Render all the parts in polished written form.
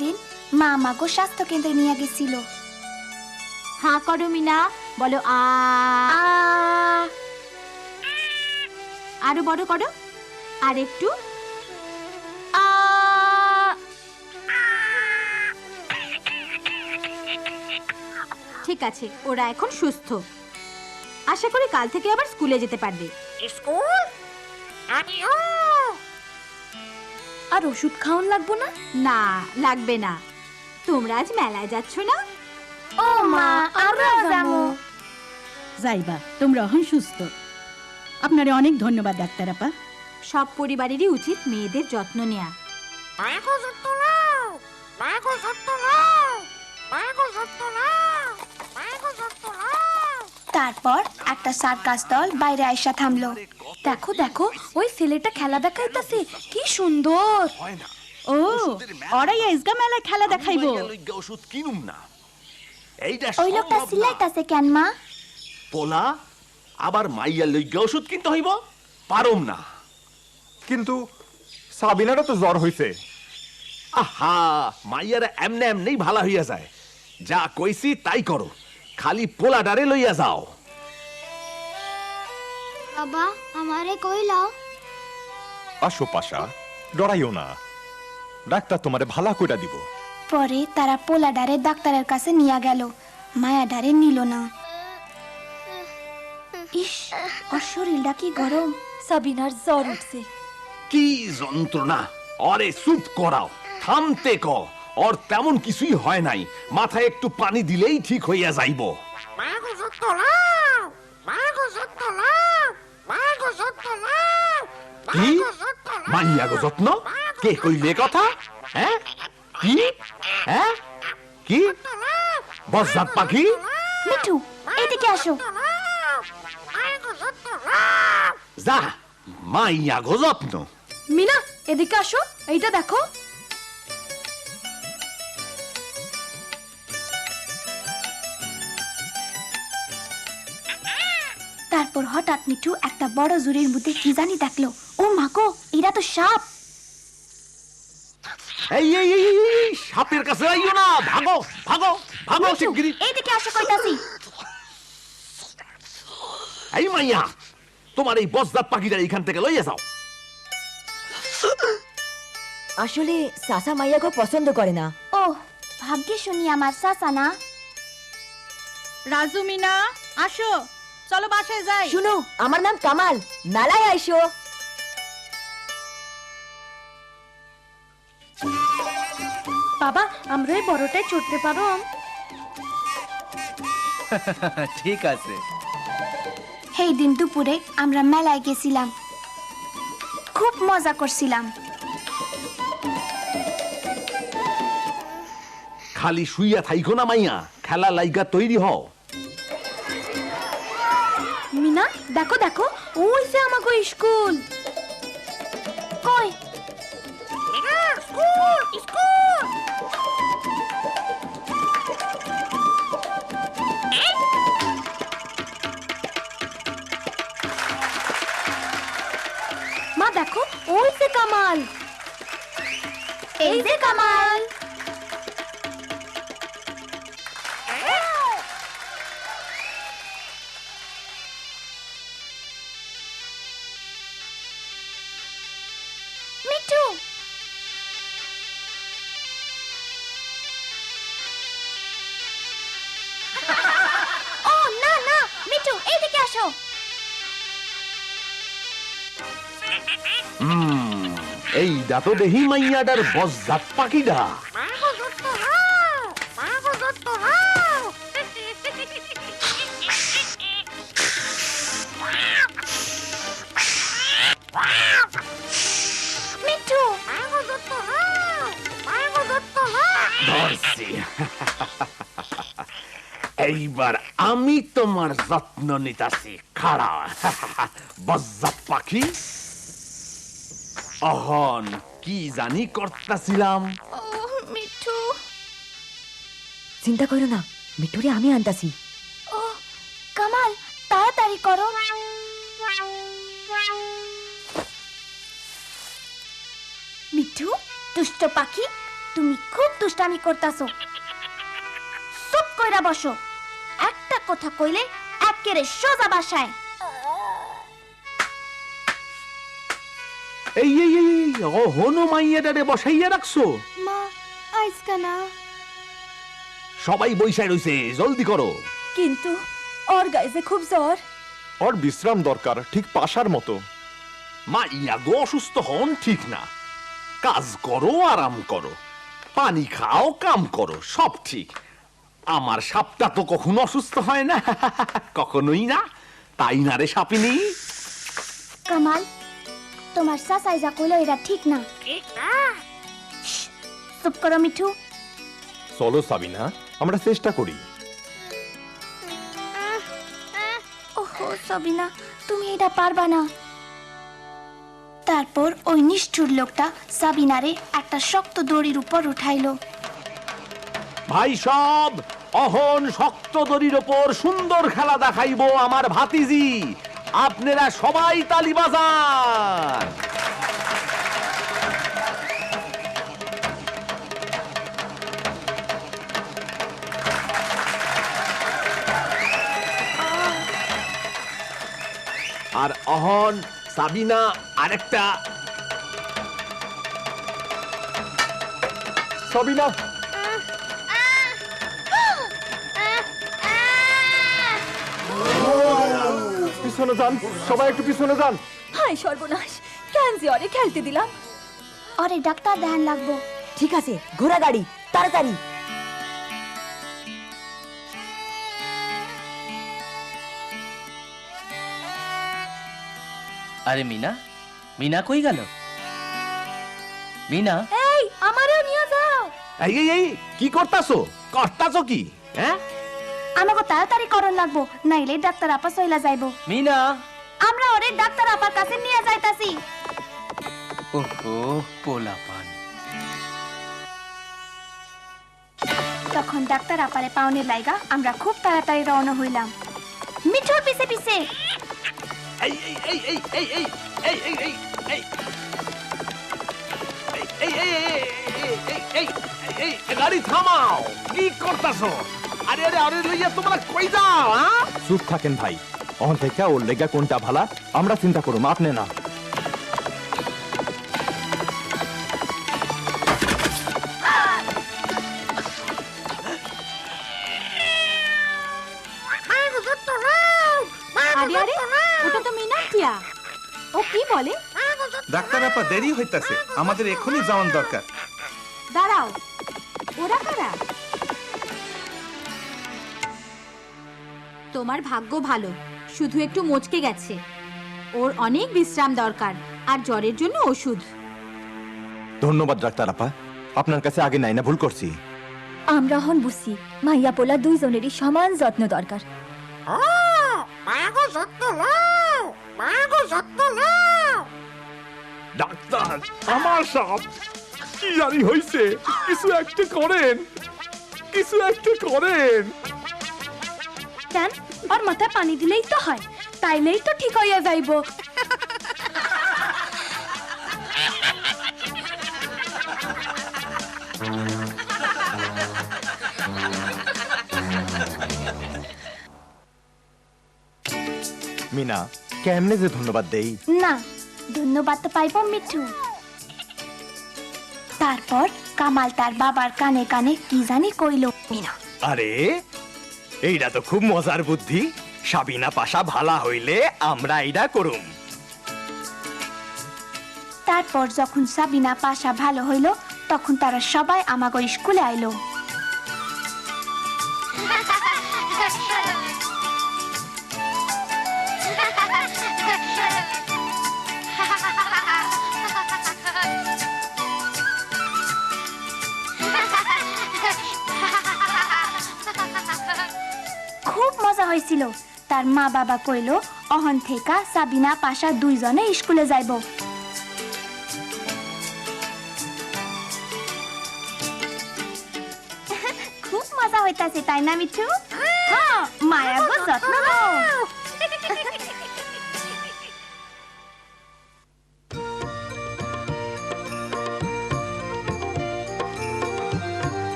একদিন মা আমাকে স্বাস্থ্য কেন্দ্রে নিয়ে গেছিল। হা করো মিনা, বলো আ। আরো বড় করো, আর একটু। ঠিক আছে, ওরা এখন সুস্থ। আশা করি কাল থেকে আবার স্কুলে যেতে পারবে। স্কুল? আর ওষুধ খাওয়ান লাগবো না? না, লাগবে না। তোমরা আজ মেলায় যাচ্ছ না? ও মা, আমরা যাবো। যাইবা, তোমরা এখন সুস্থ। আপনারে অনেক ধন্যবাদ ডাক্তার আপা। সব পরিবারেরই উচিত মেয়েদের যত্ন নেয়া। তারপর একটা সার্কাস দল বাইরে আইসা থামলো। দেখো দেখো, ওই ছেলেটা খেলা দেখাইতাছে, কি সুন্দর। ও, ওরাই আজকে মেলায় খেলা দেখাইবো। ওষুধ কিনুম না, এইটা ওই লোকটা সিলাইতাছে কেন মা? পোলা আবার মাইয়ার লইগা ওষুধ কিনতে হইব, পারুম না। কিন্তু সাবিনারও তো জ্বর হইছে। আহা, মাইয়ারা এমনে এমনেই ভালা হইয়া যায়। যা কইছি তাই করো, খালি পোলাডারে লইয়া যাও। বাবা, আমারে কইলাও। আসো পাশা, ডরাইও না, ডাক্তার তোমারে ভালা কইরা দিব। পরে তারা পোলাডারে ডাক্তারের কাছে নিয়ে গেল। মায়াডারে নিল না। ইস, ওর শরীরটা কি গরম। সাবিনার জ্বর উঠছে। কি যন্ত্রণা! অরে চুপ করাও, থামতে ক। ওর তেমন কিছুই হয় নাই, মাথায় একটু পানি দিলেই ঠিক হইয়া যাইব। কি মাইয়া গো যত্ন? কে কইলে কথা? হ্যাঁ কি? হ্যাঁ কি? বজ্জাত পাখি? মিঠু, এদিকে আসো। যা, মাইয়া গো যত্ন। মিনা, এদিকে আসো, এইটা দেখো। তারপর হঠাৎ মিঠু একটা বড় জুড়ির মধ্যে কি জানি দেখলো। ও মা গো, এরা তো সাপ। এই এই এই এই, এই, সাপের কাছে আইও না, ভাগো ভাগো ভাগো শিগগিরই। এইদিকে আসো কইতাছি। এই মাইয়া, তোমার এই বজ্জাত পাখিটা এখান থেকে লইয়া যাও। আসলে সাসা মাইয়াকে পছন্দ করে না। ও, ভাগ্যে শুনি আমার চাচা না। রাজু, মিনা, আসো, চলো বাসায় যাই। শুনো, আমার নাম কামাল, মেলায় আইসো। বাবা, আমরা এই বড়টাই চড়তে পারো? ঠিক আছে। সেই দিন দুপুরে আমরা মেলায় গেছিলাম, খুব মজা করছিলাম। খালি শুইয়া থাইকো না মাইয়া, খেলা লাইগা তৈরি হও। মিনা, দেখো দেখো, ওই যে আমাকে স্কুল। কই? মা দেখো, ওই যে কামাল। এই যে কামাল। মিঠু, ও না না, মিঠু এইদিকে আসো। এইটা তো দেহি মাইয়াটার বজ্জাত পাখিটা। মিঠু, ধরছি। এইবার আমি তোমার যত্ন নিতাছি, খাড়া। বজ্জাত পাখি, অহন কি জানি করতাছিলাম। ও মিঠু। চিন্তা করো না, মিঠুরে আমি আনতাছি। ও কামাল, তাড়াতাড়ি করো। মিঠু, দুষ্ট পাখি, তুমি খুব দুষ্টামি করতাছো। চুপ কইরা বসো। একটা কথা কইলে একেবারে সোজা বাসায়। এই এই এই হনো মাইয়াটারে বসাইয়া রাখছো? মা আজকা না। সবাই বইসায় রইছে, জলদি করো। কিন্তু ওর গায়ে যে খুব জ্বর। ওর বিশ্রাম দরকার, ঠিক পাশার মতো। মাইয়া গো অসুস্থ হন ঠিক না, কাজ করো, আরাম করো, পানি খাও, কাম করো, সব ঠিক। আমার সাপটা তো কখনো অসুস্থ হয় না, কখনোই না, তাই না রে সাপিনী? কামাল, তোমার চাচাই যা কইলো এটা ঠিক না। চুপ করো মিঠু। চলো সাবিনা, আমরা চেষ্টা করি। ওহো সাবিনা, তুমি এটা পারবা না। তারপর ওই নিষ্ঠুর লোকটা সাবিনারে একটা শক্ত দড়ির উপর উঠাইলো। ভাই সব, অহন শক্ত দড়ির ওপর সুন্দর খেলা দেখাইবো আমার ভাতিজি। আপনারা সবাই তালি বাজান। আর অহন সাবিনা আরেকটা। সাবিনা, পিছনে যান, সবাই একটু পিছনে যান। হায় সর্বনাশ, কেন যে অরে খেলতে দিলাম। আরে ডাক্তার ধ্যান লাগবো। ঠিক আছে, ঘোড়া গাড়ি, তাড়াতাড়ি। আরে মিনা, মিনা কই গেল? মিনা, এই আমারেও নিয়ে যাও। এই এই এই কি করতাছো? করতাছো কি? হ্যাঁ, আমাকে তাড়াতাড়ি করণ লাগবো, নাইলে ডাক্তার আপা সইলা যাইবো। মিনা। আমরা ওরে ডাক্তার আপার কাছে নিয়ে যাইতাছি। ওহো, পোলাপান। তখন ডাক্তার আপারে পাওনের লাইগা আমরা খুব তাড়াতাড়ি রওনা হইলাম, মিঠুর পিছে পিছে। এই এই এই এই এই এই এই এই এই এই এই এই এই এই এই গাড়ি থামাও, কি করতাছো? আরে আরে আরে লইয়া তোমরা কই যাও? হ্যাঁ, চুপ থাকেন ভাই, অহন থেকে ওর লেগা কোনটা ভালা আমরা চিন্তা করুম, আপনি না। আরে আরে, ওটা তো মিনা টিয়া। ও কি বলে? ডাক্তার আপা, দেরি হইতাছে, আমাদের এখনই যাওয়ান দরকার। দাঁড়াও, ওরা কারা? তোমার ভাগ্য ভালো, শুধু একটু মচকে গেছে। ওর অনেক বিশ্রাম দরকার, আর জ্বরের জন্য ওষুধ। ধন্যবাদ ডাক্তার আপা, আপনার কাছে আগে নাই না ভুল করছি। আমরা হন বুঝছি মাইয়া পোলা দুইজনেরই সমান যত্ন দরকার। ডাক্তার, আমার সব কি জানি হইছে, কিছু একটা করেন, কিছু একটা করেন। কেন, আর মাথায় পানি দিলেই তো হয়, তাইলেই তো ঠিক হইয়া যাইবো। মিনা, কেমনে যে ধন্যবাদ দেই। না, ধন্যবাদ তো পাইব মিঠু। তারপর কামাল তার বাবার কানে কানে কি জানি কইল। মিনা, আরে এইটা তো খুব মজার বুদ্ধি। সাবিনা পাশা ভালা হইলে আমরা এইটা করুম। তারপর যখন সাবিনা পাশা ভালো হইল, তখন তারা সবাই আমাগো স্কুলে আইলো। খুব মজা হয়েছিল। তার মা বাবা কইলো অহন থেকে সাবিনা পাশা দুইজনে স্কুলে যাইব। খুব মজা হইতাছে, তাই না মিঠু? হ্যাঁ, মায়া গো যত্ন নাও।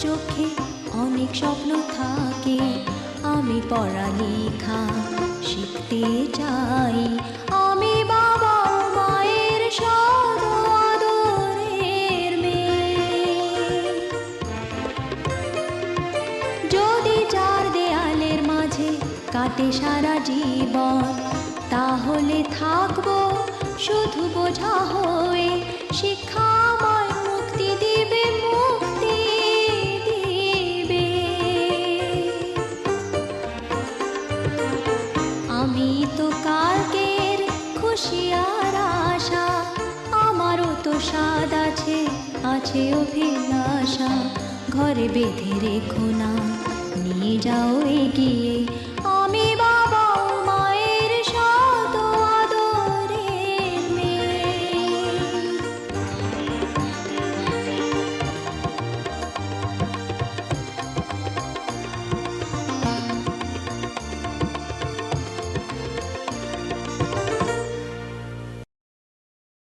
চোখে অনেক স্বপ্ন থাকে, আমি পড়ালেখা শিখতে চাই, আমি বাবা ও মায়ের সদ আদরের মেয়ে। যদি চার দেয়ালের মাঝে কাটে সারা জীবন, তাহলে থাকবো শুধু বোঝা হয়ে, শিক্ষা আমায় মুক্তি দিবে, মুক্তি দিবে। আমি তো কালকের খুশি আর আশা, আমারও তো স্বাদ আছে, আছে অভিলাষা, ঘরে বেঁধে রেখো না, নিয়ে যাও এগিয়ে, আমি